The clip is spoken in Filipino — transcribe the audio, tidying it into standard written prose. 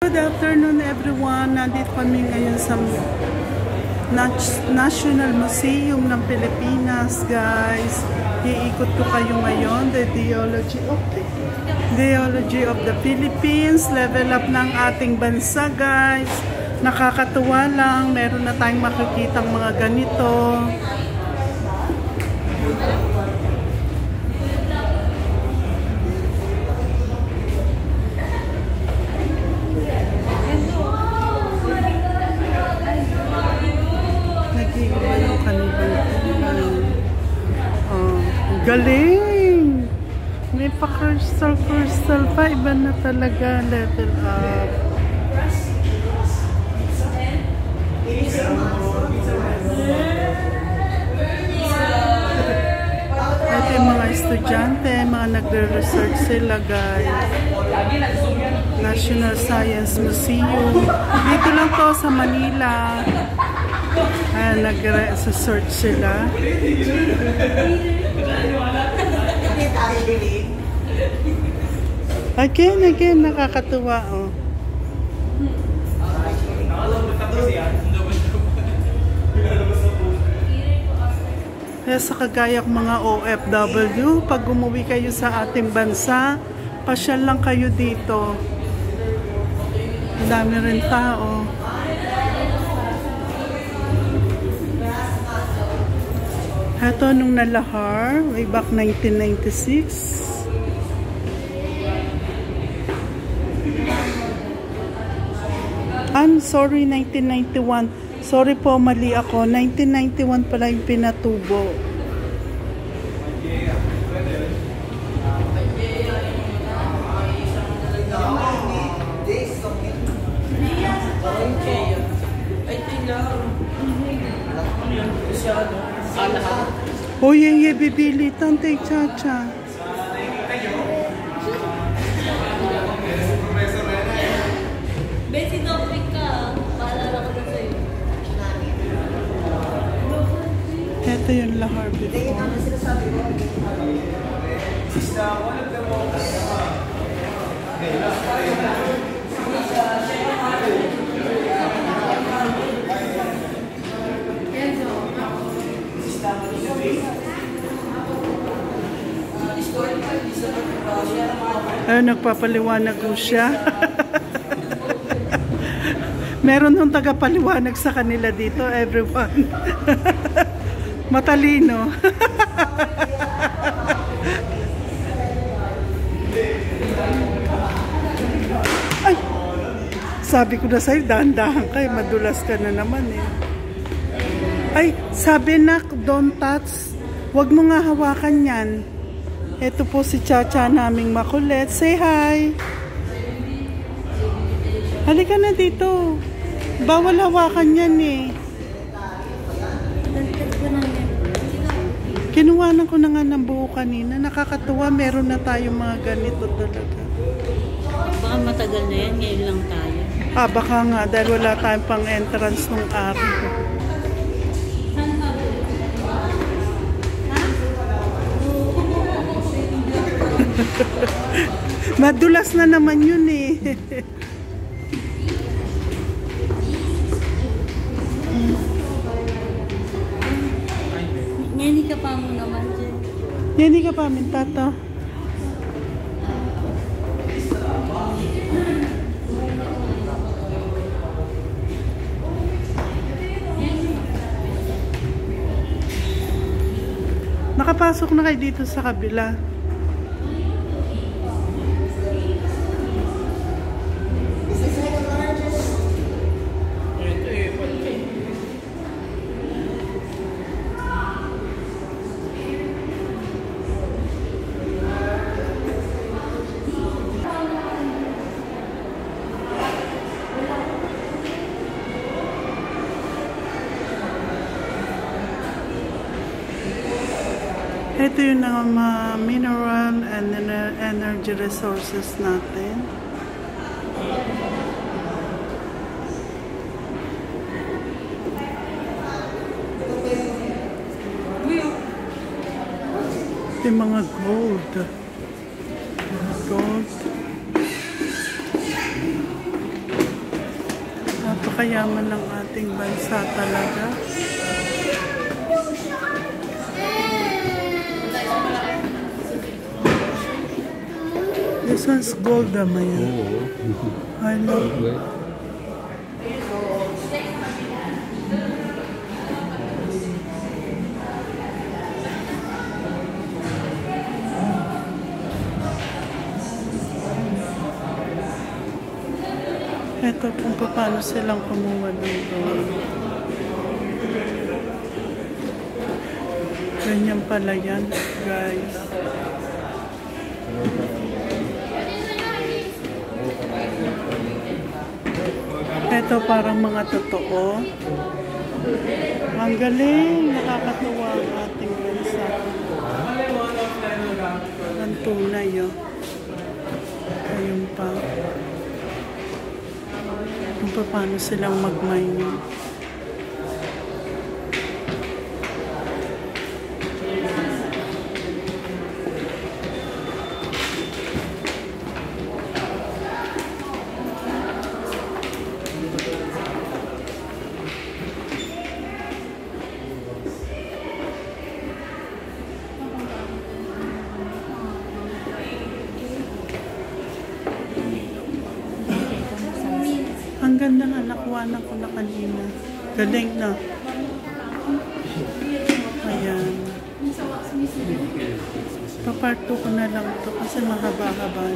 Good afternoon everyone. Nandito kami ngayon sa National Museum ng Pilipinas, guys. Iikot ko kayo ngayon. The Ideology of the Philippines. Level up ng ating bansa, guys. Nakakatuwa lang. Meron na tayong makikitang mga ganito. Galing! May pa-crystal pa. Iba na talaga. Level up. Ito yung mga estudyante. Mga nagre-research sila, guys. National Science Museum. Dito lang to sa Manila. Nagre-search sila. Again, nakakatuwa, oh. Kaya sa kagayang mga OFW, pag umuwi kayo sa ating bansa, pasyal lang kayo dito. Ang dami rin tao. Ito nung nalahar, way back 1996. I'm sorry, 1991. Sorry po, mali ako. 1991 pala yung pinatubo. Uy, yung bibili tante Chacha. Besi topic ka. Paalala ko na sa'yo. Ito yung lahar before. Nagpapaliwanag ko siya. Meron nung tagapaliwanag sa kanila dito, everyone. Matalino. Ay! Sabi ko na sa'yo, dahan-dahan kayo, madulas ka na naman eh. Ay, sabi na, don't touch. Huwag mo nga hawakan yan. Ito po si Chacha naming makulit. Say hi! Halika na dito. Bawal hawakan yan eh. Kinuwanan ko na nga ng buo kanina. Nakakatuwa, meron na tayo mga ganito talaga. Baka matagal na yan, ngayon lang tayo. Baka nga, dahil wala tayong pang entrance nung araw. Madulas na naman yun eh. Nyeni ka pa mo naman dyan. Nyeni ka pa min tata. Nakapasok na kayo dito sa kabila. Ito yung mga mineral and energy resources natin. Ito yung mga gold. Gold. Napakayaman ng ating bansa talaga. This one's gold naman yan. I know. Ito kung paano silang kumuha ng gold. Ganyan pala yan, guys. Ito parang mga totoo. Ang galing, nakakatuwa ang ating bansa. Ang tunay, oh. Ayun pa. Kung paano silang mag-mining. Ang ganda nga, nakuhanan ko na kanina. Galing na. Ayan. Paparto ko na lang ito kasi mahaba-haba.